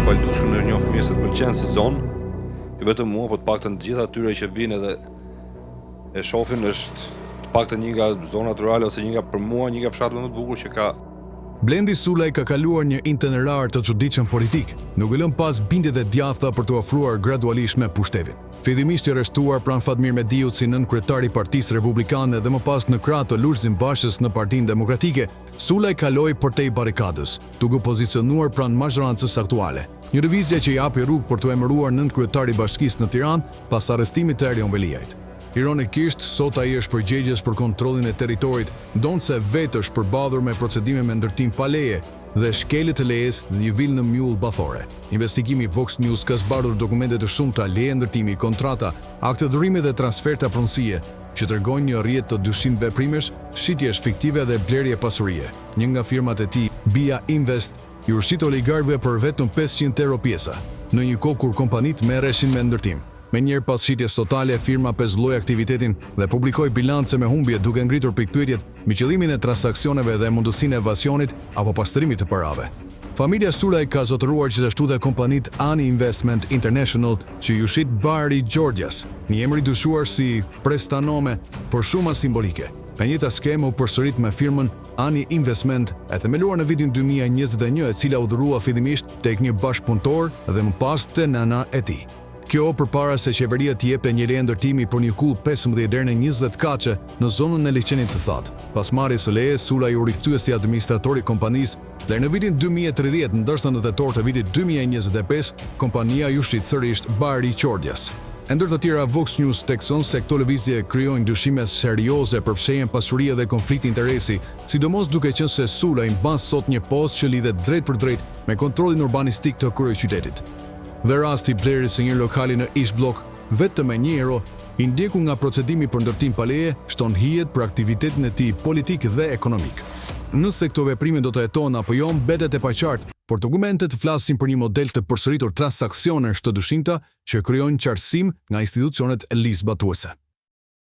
paldushun në një fëmijë se të pëlqen si zonë, jo vetëm mua, po të paktën të gjitha atyre që vinë edhe e shohin është të paktën një nga zonat rurale ose një nga për mua një nga fshatet më të bukur që ka. Blendi Sulaj ka kaluar një itinerar të çuditshëm politik, nuk e lën pas bindjet e djatha për të ofruar gradualisht me pushtetin. Fillimisht i arrestuar pranë Fatmir Mediut si nën kryetari i Partisë Republikane dhe më pas në krah të Lulzim Bashës në Partinë Demokratike, Sulaj kaloi përtej barikadës, duke pozicionuar pranë mazhorancës aktuale. Një lëvizje që i hapi rrugë për të emëruar nën kryetari i Bashkisë në Tiranë pas arrestimit të Erion Veliajt. Ironikisht, sot ai është përgjegjës për kontrollin e territorit, ndonse vetë është përballur me procedime me ndërtim pa leje dhe shkelje të lejes në një vilë në mjull bathore. Investigimi Vox News ka zbardhur dokumente të shumta, leje ndërtimi, kontrata, akte dhurimi dhe transferta pronësie, që tregojnë një rrjet të 200 veprimesh, shitjesh fiktive dhe blerje pasurie. Një nga firmat e tij, Bia Invest, i ursit oligarkëve për vetëm 500 euro pjesa, në një kohë kur kompanitë merreshin me ndërtim. Me njerë pas shitjes totale, firma pezëlloi aktivitetin dhe publikoi bilance me humbje duke ngritur pikpyetjet mbi qëllimin e transaksioneve dhe mundësinë e evasionit apo pastrimit të parave. Familja Sulaj ka zotëruar gjithashtu dhe kompanitë Ani Investment International që ju shit Bari Georgias, një emër i dyshuar si prestanome, por shumë as simbolike. E njëjta skemë u përsërit me firmën Ani Investment, e themeluar në vitin 2021, e cila u dhurua fillimisht tek një bashkëpunëtor dhe më pas te nëna e tij. Kjo përpara se qeveria të jepte një leje ndërtimi për një kull 15 deri në 20 kaçe në zonën e liçenit të thatë. Pas marrjes së lejes, Sulaj u rikthye si administrator i kompanisë dhe në vitin 2030, ndërsa në tetor të vitit 2025, kompania ju shit sërish Bari Georgias. Ndër të tjera, Vox News tekson se këto lëvizje krijojnë dyshime serioze për fshehjen pasurie dhe konflikt interesi, sidomos duke qenë se Sulaj mban sot një postë që lidhet drejt për drejt me kontrollin urbanistik të kryeqytetit. Dhe rasti blerjes së një lokali në Ish Blok, vetëm me 1 euro, i ndjekur nga procedimi për ndërtim pa leje, shton hijet për aktivitetin e tij politik dhe ekonomik. Nëse këto veprime do të jetojnë apo jo, mbetet e paqartë, por dokumentet flasin për një model të përsëritur transaksionesh të dyshimta që krijojnë qartësim nga institucionet e lizbatuese.